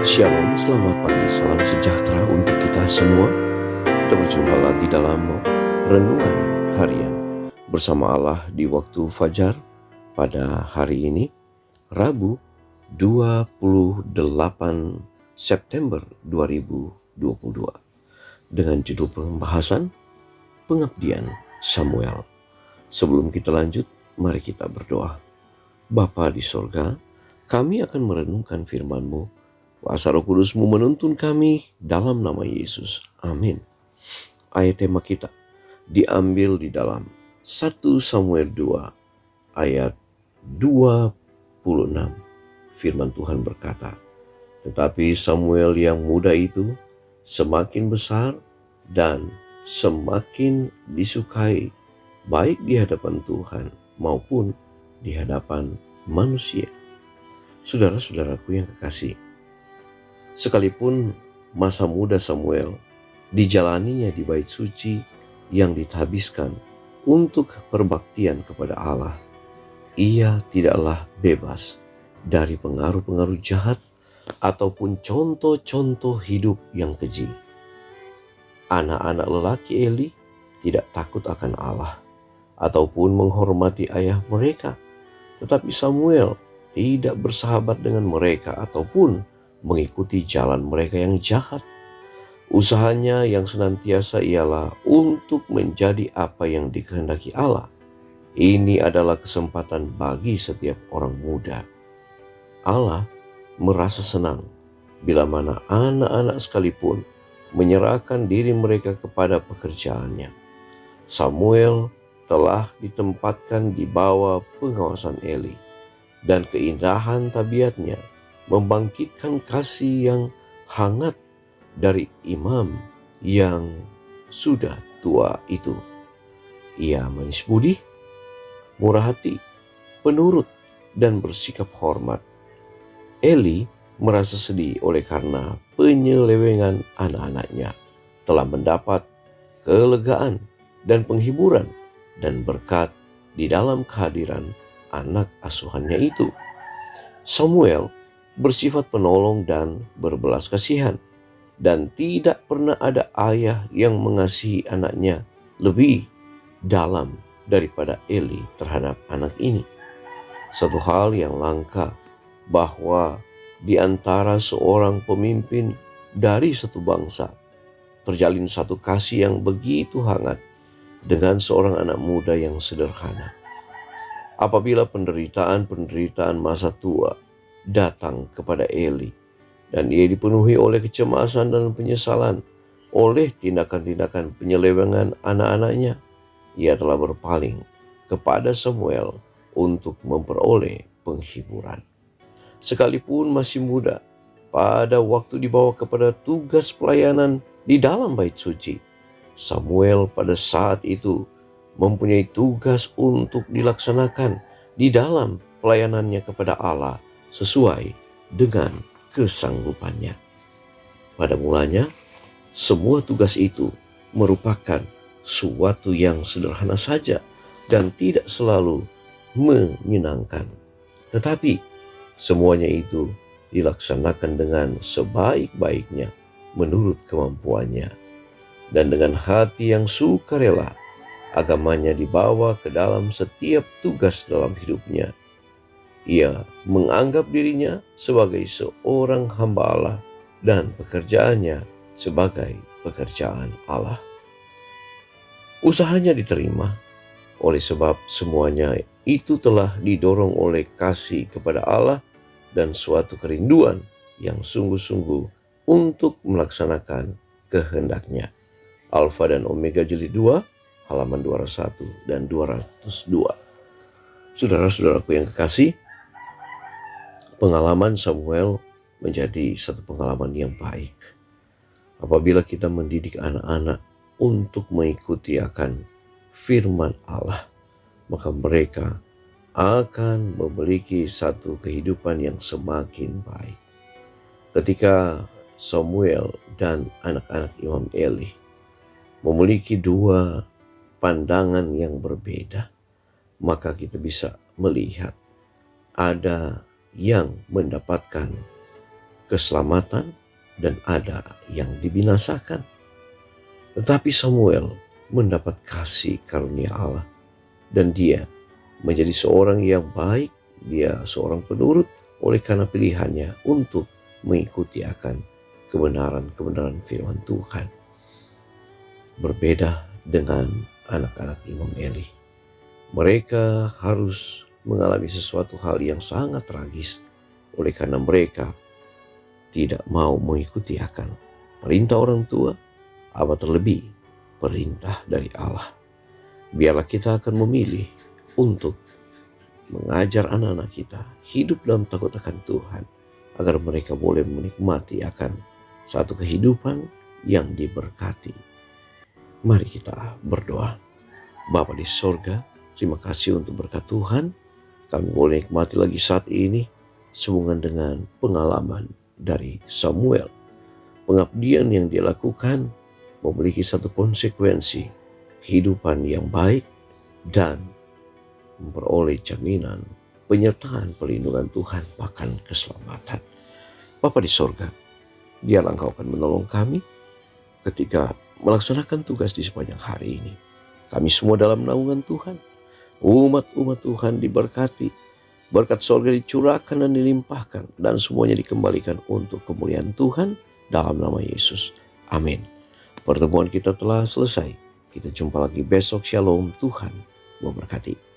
Shalom, selamat pagi, salam sejahtera untuk kita semua. Kita berjumpa lagi dalam Renungan Harian bersama Allah di waktu fajar pada hari ini, Rabu 28 September 2022, dengan judul pembahasan Pengabdian Samuel. Sebelum kita lanjut, mari kita berdoa. Bapa di sorga, kami akan merenungkan firman-Mu. Kuasa Roh Kudus-Mu menuntun kami dalam nama Yesus. Amin. Ayat tema kita diambil di dalam 1 Samuel 2 ayat 26. Firman Tuhan berkata, "Tetapi Samuel yang muda itu semakin besar dan semakin disukai, baik di hadapan Tuhan maupun di hadapan manusia." Saudara-saudaraku yang kekasih, sekalipun masa muda Samuel dijalaninya di bait suci yang dihabiskan untuk perbaktian kepada Allah, ia tidaklah bebas dari pengaruh-pengaruh jahat ataupun contoh-contoh hidup yang keji. Anak-anak lelaki Eli tidak takut akan Allah ataupun menghormati ayah mereka, tetapi Samuel tidak bersahabat dengan mereka ataupun mengikuti jalan mereka yang jahat. Usahanya yang senantiasa ialah untuk menjadi apa yang dikehendaki Allah. Ini adalah kesempatan bagi setiap orang muda. Allah merasa senang bila mana anak-anak sekalipun menyerahkan diri mereka kepada pekerjaannya. Samuel telah ditempatkan di bawah pengawasan Eli, dan keindahan tabiatnya membangkitkan kasih yang hangat dari imam yang sudah tua itu. Ia manis budi, murah hati, penurut, dan bersikap hormat. Eli merasa sedih oleh karena penyelewengan anak-anaknya telah mendapat kelegaan dan penghiburan dan berkat di dalam kehadiran anak asuhannya itu. Samuel bersifat penolong dan berbelas kasihan, dan tidak pernah ada ayah yang mengasihi anaknya lebih dalam daripada Eli terhadap anak ini. Satu hal yang langka bahwa di antara seorang pemimpin dari satu bangsa terjalin satu kasih yang begitu hangat dengan seorang anak muda yang sederhana. Apabila penderitaan masa tua datang kepada Eli dan ia dipenuhi oleh kecemasan dan penyesalan oleh tindakan-tindakan penyelewengan anak-anaknya, ia telah berpaling kepada Samuel untuk memperoleh penghiburan. Sekalipun masih muda, pada waktu dibawa kepada tugas pelayanan di dalam bait suci, Samuel pada saat itu mempunyai tugas untuk dilaksanakan di dalam pelayanannya kepada Allah sesuai dengan kesanggupannya. Pada mulanya, semua tugas itu merupakan suatu yang sederhana saja dan tidak selalu menyenangkan. Tetapi semuanya itu dilaksanakan dengan sebaik-baiknya menurut kemampuannya. Dan dengan hati yang sukarela, agamanya dibawa ke dalam setiap tugas dalam hidupnya. Ia menganggap dirinya sebagai seorang hamba Allah dan pekerjaannya sebagai pekerjaan Allah. Usahanya diterima oleh sebab semuanya itu telah didorong oleh kasih kepada Allah dan suatu kerinduan yang sungguh-sungguh untuk melaksanakan kehendaknya. Alfa dan Omega jilid 2 halaman 201 dan 202. Saudara-saudaraku yang kekasih, pengalaman Samuel menjadi satu pengalaman yang baik. Apabila kita mendidik anak-anak untuk mengikuti akan firman Allah, maka mereka akan memiliki satu kehidupan yang semakin baik. Ketika Samuel dan anak-anak Imam Eli memiliki dua pandangan yang berbeda, maka kita bisa melihat ada yang mendapatkan keselamatan dan ada yang dibinasakan. Tetapi Samuel mendapat kasih karunia Allah dan dia menjadi seorang yang baik, dia seorang penurut oleh karena pilihannya untuk mengikuti akan kebenaran-kebenaran firman Tuhan. Berbeda dengan anak-anak Imam Eli. Mereka harus mengalami sesuatu hal yang sangat tragis oleh karena mereka tidak mau mengikuti akan perintah orang tua, apa terlebih perintah dari Allah. Biarlah kita akan memilih untuk mengajar anak-anak kita hidup dalam takut akan Tuhan, agar mereka boleh menikmati akan satu kehidupan yang diberkati. Mari kita berdoa. Bapa di sorga, terima kasih untuk berkat Tuhan. Kami boleh nikmati lagi saat ini sehubungan dengan pengalaman dari Samuel. Pengabdian yang dia lakukan memiliki satu konsekuensi kehidupan yang baik dan memperoleh jaminan penyertaan perlindungan Tuhan bahkan keselamatan. Bapa di sorga, biarlah Engkau akan menolong kami ketika melaksanakan tugas di sepanjang hari ini. Kami semua dalam naungan Tuhan. Umat-umat Tuhan diberkati, berkat sorga dicurahkan dan dilimpahkan, dan semuanya dikembalikan untuk kemuliaan Tuhan dalam nama Yesus. Amin. Pertemuan kita telah selesai. Kita jumpa lagi besok. Shalom. Tuhan memberkati.